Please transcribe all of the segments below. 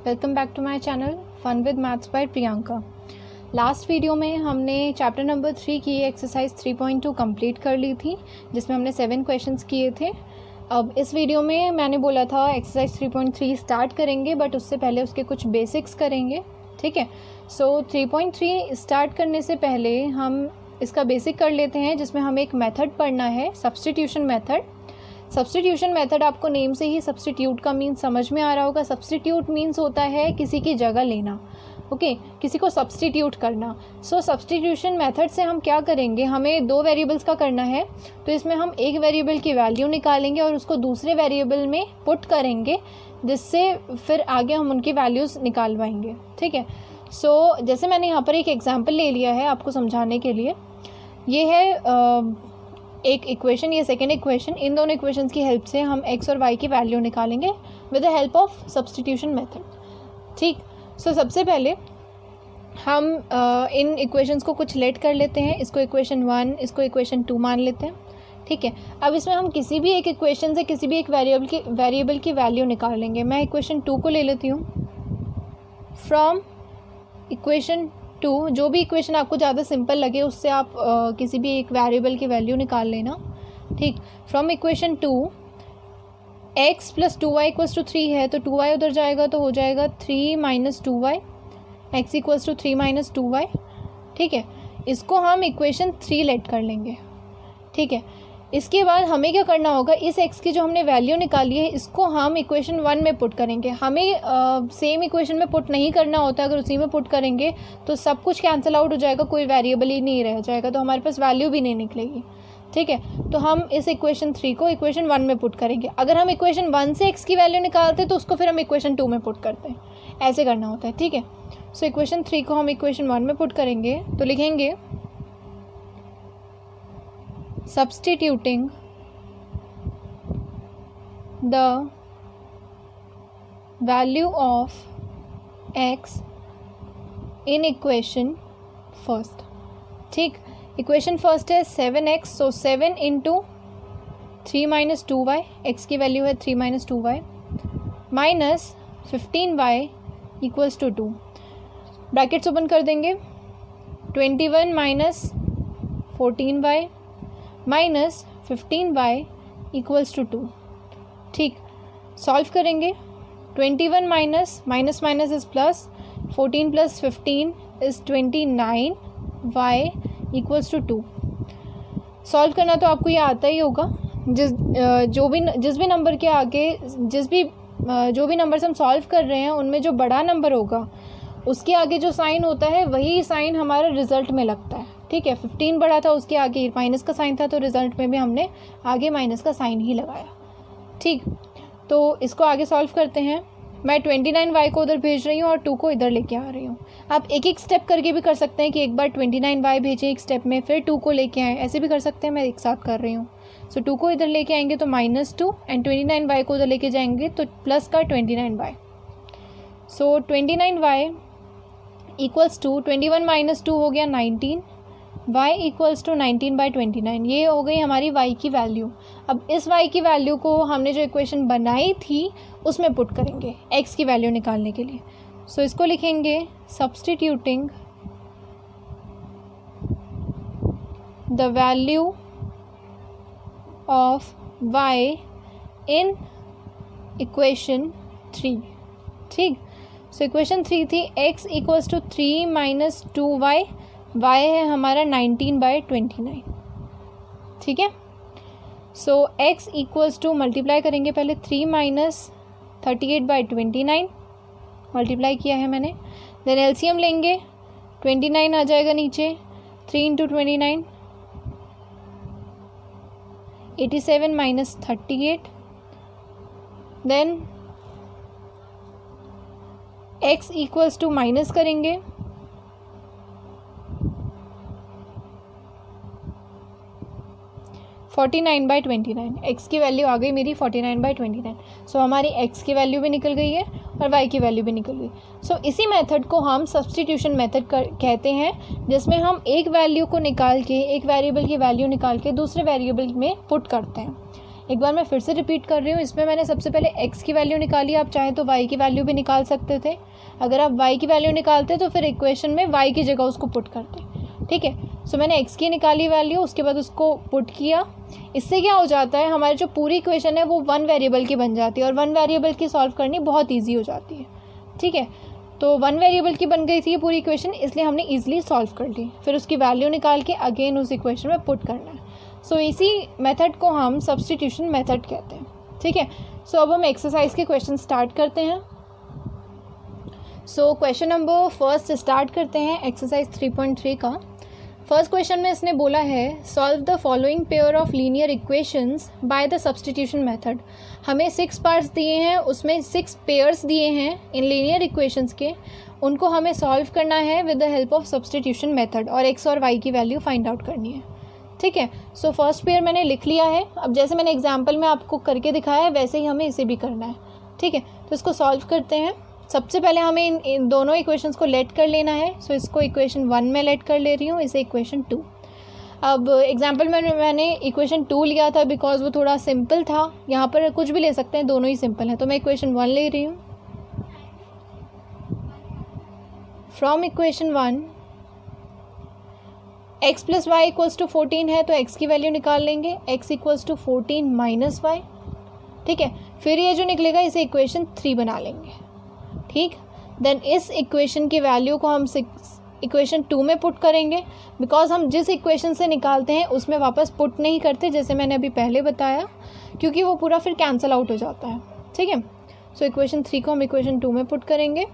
Welcome back to my channel fun with maths by Priyanka. Last video में हमने chapter number 3 की exercise 3.2 complete कर ली थी, जिसमें हमने 7 क्वेश्चंस किए थे। अब इस वीडियो में मैंने बोला था एक्सरसाइज 3.3 स्टार्ट करेंगे, बट उससे पहले उसके कुछ बेसिक्स करेंगे। ठीक है, सो 3.3 स्टार्ट करने से पहले हम इसका बेसिक कर लेते हैं, जिसमें हमें एक मेथड पढ़ना है, सब्स्टिट्यूशन मेथड। सब्स्टिट्यूशन मेथड आपको नेम से ही सब्स्टिट्यूट का मीन्स समझ में आ रहा होगा। सब्स्टिट्यूट मीन्स होता है किसी की जगह लेना, ओके, किसी को सब्स्टिट्यूट करना। सो सब्स्टिट्यूशन मेथड से हम क्या करेंगे, हमें 2 वेरिएबल्स का करना है, तो इसमें हम एक वेरिएबल की वैल्यू निकालेंगे और उसको दूसरे वेरिएबल में पुट करेंगे, जिससे फिर आगे हम उनकी वैल्यूज़ निकालवाएंगे। ठीक है, सो जैसे मैंने यहाँ पर एक एग्जाम्पल ले लिया है आपको समझाने के लिए। ये है एक इक्वेशन, ये सेकेंड इक्वेशन। इन दोनों इक्वेशंस की हेल्प से हम x और y की वैल्यू निकालेंगे with the help of substitution method. ठीक, सो सबसे पहले हम इन इक्वेशंस को कुछ लेट कर लेते हैं। इसको इक्वेशन 1, इसको इक्वेशन 2 मान लेते हैं। ठीक है, अब इसमें हम किसी भी एक इक्वेशन से किसी भी एक वेरिएबल की वैल्यू निकाल लेंगे। मैं इक्वेशन 2 को ले लेती हूँ। फ्रॉम इक्वेशन 2, जो भी इक्वेशन आपको ज़्यादा सिंपल लगे उससे आप किसी भी एक वेरिएबल की वैल्यू निकाल लेना। ठीक, फ्रॉम इक्वेशन 2 x + 2y = 3 है, तो 2y उधर जाएगा तो हो जाएगा 3 - 2y, x = 3 - 2y। ठीक है, इसको हम इक्वेशन 3 लेट कर लेंगे। ठीक है, इसके बाद हमें क्या करना होगा, इस x की जो हमने वैल्यू निकाली है इसको हम इक्वेशन 1 में पुट करेंगे। हमें सेम इक्वेशन में पुट नहीं करना होता, अगर उसी में पुट करेंगे तो सब कुछ कैंसिल आउट हो जाएगा, कोई वेरिएबल ही नहीं रह जाएगा, तो हमारे पास वैल्यू भी नहीं निकलेगी। ठीक है, तो हम इस इक्वेशन 3 को इक्वेशन 1 में पुट करेंगे। अगर हम इक्वेशन 1 से x की वैल्यू निकालते तो उसको फिर हम इक्वेशन 2 में पुट करते हैं, ऐसे करना होता है। ठीक है, सो इक्वेशन 3 को हम इक्वेशन 1 में पुट करेंगे तो लिखेंगे substituting the value of x in equation first। ठीक, इक्वेशन फर्स्ट है 7x, सो 7 × 3 - 2y, x की वैल्यू है 3 - 2y, minus 15y = 2। Brackets open कर देंगे। 21 - 14y माइनस 15y = 2। ठीक, सॉल्व करेंगे। 21 minus minus is plus, 14 + 15 is 29, y = 2। Solve करना तो आपको ये आता ही होगा। जिस भी नंबर के आगे जो भी नंबर्स हम सॉल्व कर रहे हैं उनमें जो बड़ा नंबर होगा उसके आगे जो साइन होता है वही साइन हमारा रिजल्ट में लगता है। ठीक है, 15 बड़ा था, उसके आगे माइनस का साइन था, तो रिजल्ट में भी हमने आगे माइनस का साइन ही लगाया। ठीक, तो इसको आगे सॉल्व करते हैं। मैं 29y को उधर भेज रही हूँ और 2 को इधर लेके आ रही हूँ। आप एक एक स्टेप करके भी कर सकते हैं कि एक बार 29y भेजें एक स्टेप में, फिर 2 को लेके आएँ, ऐसे भी कर सकते हैं। मैं एक साथ कर रही हूँ। सो 2 को इधर लेके आएंगे तो -2, एंड 29y को उधर लेके जाएंगे तो प्लस का 29y। सो 29y = 21 - 2 हो गया 19, y = 19/29। ये हो गई हमारी y की वैल्यू। अब इस y की वैल्यू को हमने जो इक्वेशन बनाई थी उसमें पुट करेंगे x की वैल्यू निकालने के लिए। सो इसको लिखेंगे substituting the value of y in equation 3। ठीक, सो इक्वेशन 3 थी x = 3 - 2y, y है हमारा 19/29। ठीक है, सो x = मल्टीप्लाई करेंगे पहले 3 - 38/29, मल्टीप्लाई किया है मैंने। देन एलसीएम लेंगे, 29 आ जाएगा नीचे, 3 × 29 87 - 38। देन x = माइनस करेंगे, 49/29। x की वैल्यू आ गई मेरी 49/29। सो हमारी x की वैल्यू भी निकल गई है और y की वैल्यू भी निकल गई। सो इसी मेथड को हम सब्स्टिट्यूशन मेथड कहते हैं, जिसमें हम एक वैल्यू को निकाल के, एक वेरिएबल की वैल्यू निकाल के दूसरे वेरिएबल में पुट करते हैं। एक बार मैं फिर से रिपीट कर रही हूँ, इसमें मैंने सबसे पहले x की वैल्यू निकाली, आप चाहें तो y की वैल्यू भी निकाल सकते थे। अगर आप y की वैल्यू निकालते तो फिर इक्वेशन में y की जगह उसको पुट करते, ठीक है। सो मैंने x की निकाली वैल्यू, उसके बाद उसको पुट किया। इससे क्या हो जाता है, हमारी जो पूरी इक्वेशन है वो 1 वेरिएबल की बन जाती है, और 1 वेरिएबल की सॉल्व करनी बहुत ईजी हो जाती है, ठीक है। तो 1 वेरिएबल की बन गई थी ये पूरी इक्वेशन, इसलिए हमने ईजिली सॉल्व कर ली। फिर उसकी वैल्यू निकाल के अगेन उस इक्वेशन में पुट करना है। सो इसी मेथड को हम सब्स्टिट्यूशन मेथड कहते हैं, ठीक है। सो अब हम एक्सरसाइज के क्वेश्चन स्टार्ट करते हैं। So question number first start करते हैं एक्सरसाइज 3.3 का। फर्स्ट क्वेश्चन में इसने बोला है solve the following pair of linear equations by the substitution method. हमें 6 पार्ट्स दिए हैं, उसमें 6 पेयर्स दिए हैं इन लीनियर इक्वेशंस के, उनको हमें सॉल्व करना है with the help of substitution method, और x और y की वैल्यू फाइंड आउट करनी है, ठीक है। सो फर्स्ट पेयर मैंने लिख लिया है। अब जैसे मैंने एग्जाम्पल में आपको करके दिखाया है वैसे ही हमें इसे भी करना है, ठीक है। तो इसको सॉल्व करते हैं। सबसे पहले हमें इन दोनों इक्वेशंस को लेट कर लेना है। सो इसको इक्वेशन 1 में लेट कर ले रही हूँ, इसे इक्वेशन 2। अब एग्जाम्पल में मैंने इक्वेशन 2 लिया था बिकॉज वो थोड़ा सिंपल था। यहाँ पर कुछ भी ले सकते हैं, दोनों ही सिंपल हैं, तो मैं इक्वेशन 1 ले रही हूँ। From equation 1 x plus Y equals to 14 है, तो x की वैल्यू निकाल लेंगे, x equals to 14 minus Y, ठीक है। फिर ये जो निकलेगा इसे इक्वेशन 3 बना लेंगे, ठीक। देन इस इक्वेशन की वैल्यू को हम इक्वेशन 2 में पुट करेंगे, बिकॉज हम जिस इक्वेशन से निकालते हैं उसमें वापस पुट नहीं करते, जैसे मैंने अभी पहले बताया, क्योंकि वो पूरा फिर कैंसिल आउट हो जाता है, ठीक है। सो इक्वेशन 3 को हम इक्वेशन 2 में पुट करेंगे।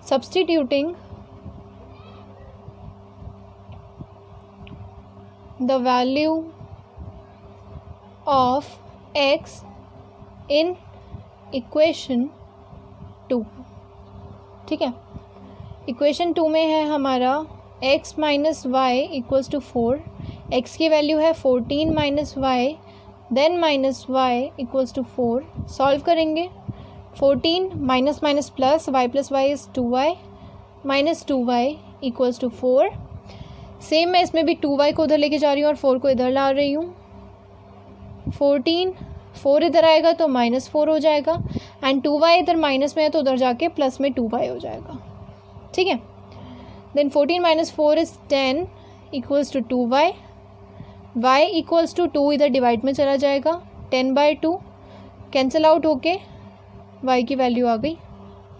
Substituting the value of x in equation 2, ठीक है। इक्वेशन 2 में है हमारा x minus Y equals to 4, x की वैल्यू है 14 minus Y, then minus Y equals to 4। Solve करेंगे, 14 minus minus plus, y plus Y is 2y minus 2y equals to 4। Same मैं इसमें भी 2y को उधर लेके जा रही हूँ और 4 को इधर ला रही हूँ। 14, 4 इधर आएगा तो माइनस 4 हो जाएगा, एंड 2y इधर माइनस में है तो उधर जाके प्लस में 2y हो जाएगा, ठीक है। Then 14 minus 4 is 10 equals to 2y, y equals to 2 इधर डिवाइड में चला जाएगा, 10/2 कैंसिल आउट होके y की वैल्यू आ गई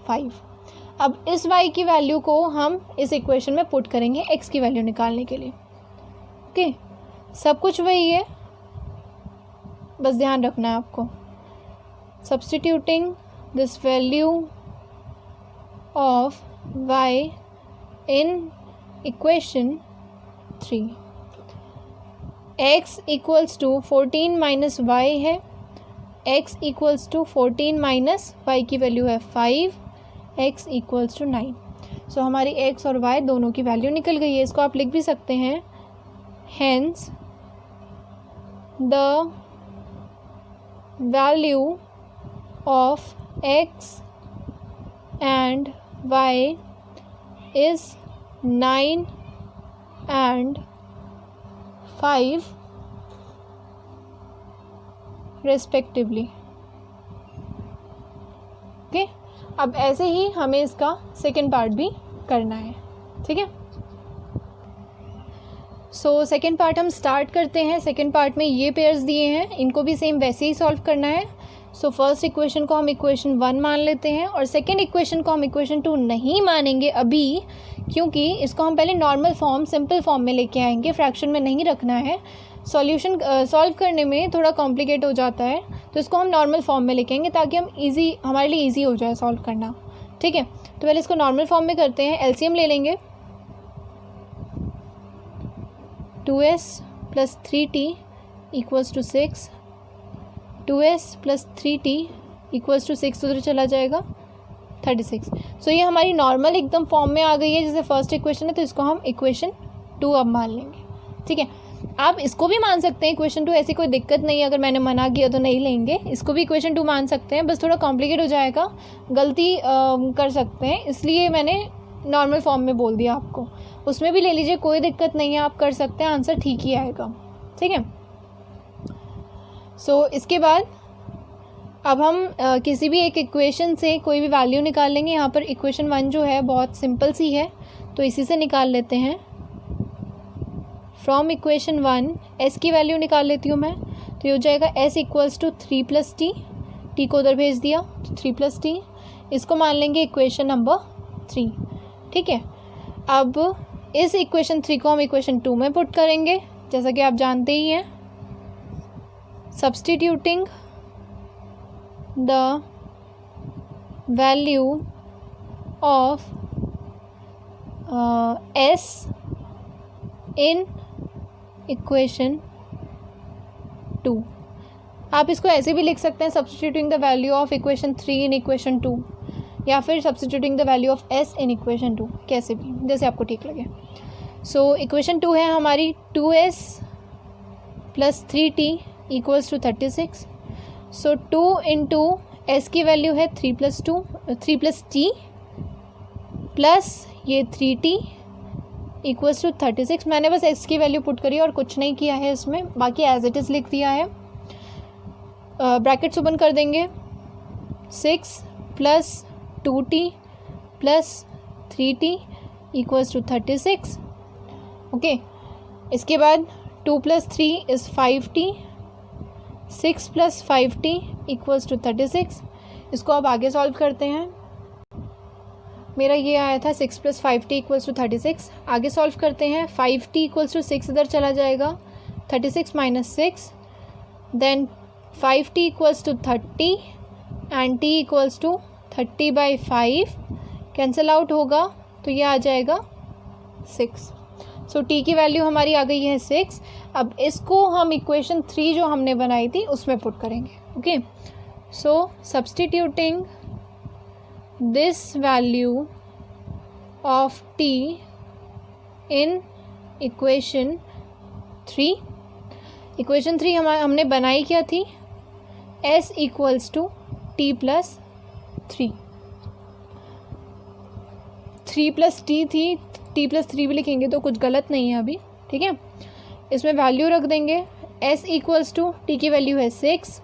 5। अब इस y की वैल्यू को हम इस इक्वेशन में पुट करेंगे x की वैल्यू निकालने के लिए, ओके। सब कुछ वही है, बस ध्यान रखना है आपको। Substituting this value of y in equation 3, x equals to 14 minus Y है, x equals to 14 minus Y की वैल्यू है 5, x इक्वल्स टू 9। सो हमारी x और y दोनों की वैल्यू निकल गई है। इसको आप लिख भी सकते हैं, hence the value of x and y is 9 and 5 respectively, okay. अब ऐसे ही हमें इसका सेकेंड पार्ट भी करना है, ठीक है। सो सेकेंड पार्ट हम स्टार्ट करते हैं। सेकेंड पार्ट में ये पेयर्स दिए हैं, इनको भी सेम वैसे ही सॉल्व करना है। सो फर्स्ट इक्वेशन को हम इक्वेशन 1 मान लेते हैं, और सेकेंड इक्वेशन को हम इक्वेशन 2 नहीं मानेंगे अभी, क्योंकि इसको हम पहले नॉर्मल फॉर्म, सिंपल फॉर्म में लेके आएंगे, फ्रैक्शन में नहीं रखना है। सॉल्यूशन सॉल्व करने में थोड़ा कॉम्प्लिकेट हो जाता है, तो इसको हम नॉर्मल फॉर्म में लेके आएंगे ताकि हमारे लिए ईजी हो जाए सॉल्व करना, ठीक है। तो पहले इसको नॉर्मल फॉर्म में करते हैं। एलसीएम ले लेंगे, 2s plus 3t equals to 6, 2s plus 3t equals to 6 उधर चला जाएगा, 36। सो ये हमारी नॉर्मल एकदम फॉर्म में आ गई है, जैसे फर्स्ट इक्वेशन है, तो इसको हम इक्वेशन 2 अब मान लेंगे, ठीक है। आप इसको भी मान सकते हैं इक्वेशन 2, ऐसी कोई दिक्कत नहीं है। अगर मैंने मना किया तो नहीं लेंगे, इसको भी इक्वेशन 2 मान सकते हैं, बस थोड़ा कॉम्प्लिकेट हो जाएगा, गलती कर सकते हैं, इसलिए मैंने नॉर्मल फॉर्म में बोल दिया आपको। उसमें भी ले लीजिए, कोई दिक्कत नहीं है, आप कर सकते हैं, आंसर ठीक ही आएगा, ठीक है। सो इसके बाद अब हम किसी भी एक इक्वेशन से कोई भी वैल्यू निकाल लेंगे। यहाँ पर इक्वेशन 1 जो है बहुत सिंपल सी है, तो इसी से निकाल लेते हैं। फ्रॉम इक्वेशन 1 s की वैल्यू निकाल लेती हूँ मैं, तो ये हो जाएगा s equals to 3 + t, t को उधर भेज दिया तो 3 + t, इसको मान लेंगे इक्वेशन नंबर 3। ठीक है, अब इस इक्वेशन 3 को हम इक्वेशन 2 में पुट करेंगे, जैसा कि आप जानते ही हैं। Substituting the value of s in equation 2, आप इसको ऐसे भी लिख सकते हैं, substituting the value of equation 3 in equation 2, या फिर substituting the value of s in equation 2, कैसे भी, जैसे आपको ठीक लगे। सो इक्वेशन 2 है हमारी 2s + 3t = 36। सो 2 × s की वैल्यू है 3 + t प्लस ये 3t = 36। मैंने बस x की वैल्यू पुट करी और कुछ नहीं किया है इसमें, बाकी एज इट इज़ लिख दिया है। ब्रैकेट्स ओपन कर देंगे, 6 + 2t + 3t = 36। ओके, इसके बाद 2 + 3 = 5t, 6 + 5t = 36। इसको अब आगे सॉल्व करते हैं। मेरा ये आया था 6 + 5t = 36। आगे सॉल्व करते हैं, 5t = 6 इधर चला जाएगा, 36 - 6, then 5t = 30 and t = 30/5, cancel out होगा तो ये आ जाएगा 6। सो t की वैल्यू हमारी आ गई है 6। अब इसको हम इक्वेशन 3 जो हमने बनाई थी उसमें पुट करेंगे। Okay, so substituting this value of t in equation 3, equation 3 हमने बनाई क्या थी, s = t + 3, 3 + t थी, t + 3 भी लिखेंगे तो कुछ गलत नहीं है अभी। ठीक है, इसमें वैल्यू रख देंगे, s = t की वैल्यू है 6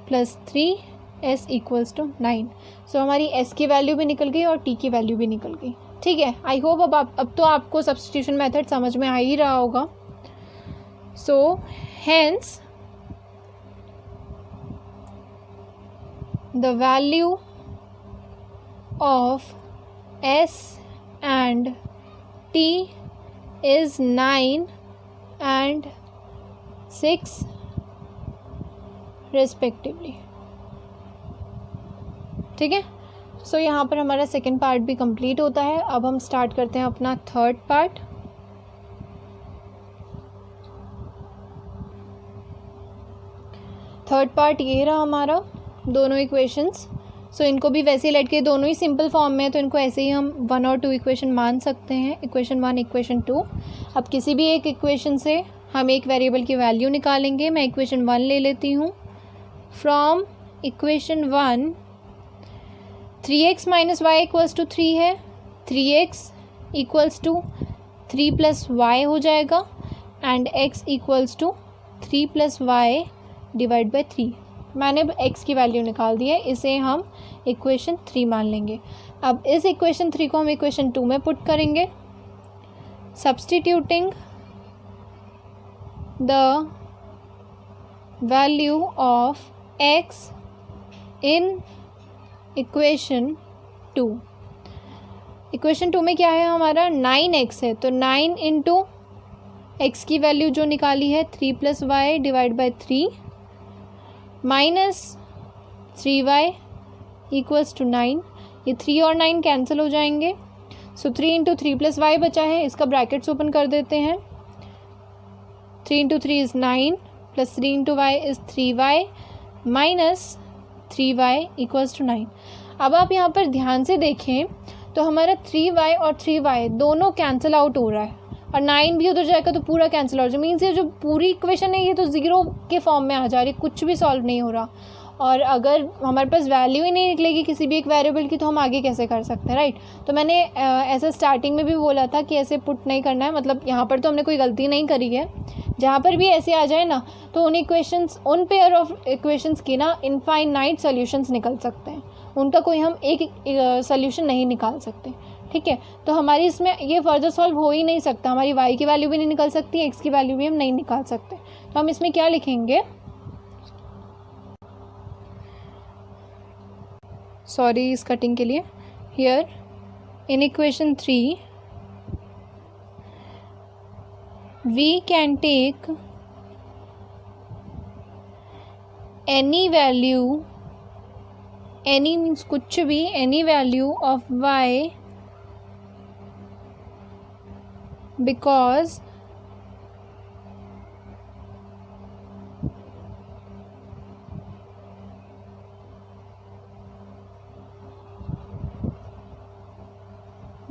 + 3, s = 9। सो हमारी s की वैल्यू भी निकल गई और t की वैल्यू भी निकल गई। ठीक है, आई होप अब तो आपको सब्स्टिट्यूशन मेथड समझ में आ ही रहा होगा। So hence the value of s and t is 9 and 6 respectively। ठीक है, सो यहाँ पर हमारा सेकेंड पार्ट भी कंप्लीट होता है। अब हम स्टार्ट करते हैं अपना थर्ड पार्ट। थर्ड पार्ट ये रहा हमारा, दोनों इक्वेशंस। सो इनको भी वैसे ही लेट के, दोनों ही सिंपल फॉर्म में है तो इनको ऐसे ही हम 1 और 2 इक्वेशन मान सकते हैं, इक्वेशन 1 इक्वेशन 2। अब किसी भी एक इक्वेशन से हम एक वेरिएबल की वैल्यू निकालेंगे। मैं इक्वेशन 1 ले लेती हूँ। फ्रॉम इक्वेशन 1 3x - y = 3 है, 3x = 3 + y हो जाएगा एंड x = 3 + y / 3। मैंने अब x की वैल्यू निकाल दी है, इसे हम इक्वेशन 3 मान लेंगे। अब इस इक्वेशन 3 को हम इक्वेशन 2 में पुट करेंगे। Substituting the value of x in equation 2। Equation 2 में क्या है हमारा, 9x है, तो 9 × x की वैल्यू जो निकाली है 3 + y / 3 माइनस 3y = 9। ये 3 और 9 कैंसिल हो जाएंगे। सो 3 × 3 + y बचा है, इसका ब्रैकेट्स ओपन कर देते हैं। 3 × 3 = 9 + 3 × y = 3y माइनस 3y = 9। अब आप यहाँ पर ध्यान से देखें तो हमारा 3y और 3y दोनों कैंसिल आउट हो रहा है और 9 भी उधर जाएगा तो पूरा कैंसिल आउट हो जाएगा। मीन्स ये जो पूरी इक्वेशन है ये तो ज़ीरो के फॉर्म में आ जा रही है, कुछ भी सॉल्व नहीं हो रहा। और अगर हमारे पास वैल्यू ही नहीं निकलेगी किसी भी एक वेरिएबल की तो हम आगे कैसे कर सकते हैं, राइट। तो मैंने ऐसा स्टार्टिंग में भी बोला था कि ऐसे पुट नहीं करना है, मतलब यहाँ पर तो हमने कोई गलती नहीं करी है। जहाँ पर भी ऐसे आ जाए ना तो उन पेयर ऑफ इक्वेशंस की ना इनफाइनाइट सॉल्यूशंस निकल सकते हैं, उनका कोई हम एक सॉल्यूशन नहीं निकाल सकते, ठीक है। तो हमारी इसमें ये फर्दर सॉल्व हो ही नहीं सकता, हमारी y की वैल्यू भी नहीं निकल सकती, x की वैल्यू भी हम नहीं निकाल सकते। तो हम इसमें क्या लिखेंगे, सॉरी इस कटिंग के लिए, here in equation 3 we can take any value, any means कुछ भी, any value of y because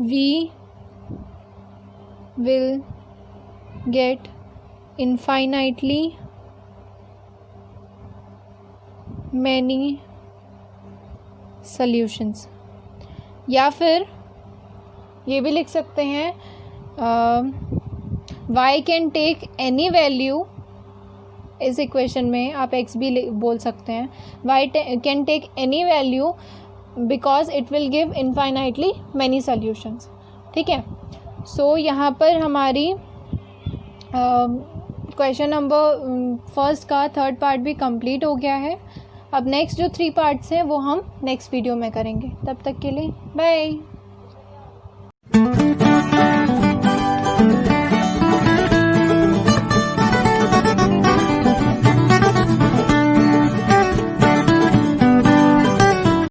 we will get infinitely many solutions। या फिर ये भी लिख सकते हैं y can take any value, इस इक्वेशन में आप x भी बोल सकते हैं, y can take any value because it will give infinitely many solutions, ठीक है। सो यहाँ पर हमारी क्वेश्चन नंबर फर्स्ट का थर्ड पार्ट भी कंप्लीट हो गया है। अब नेक्स्ट जो 3 पार्ट्स हैं वो हम नेक्स्ट वीडियो में करेंगे। तब तक के लिए बाय।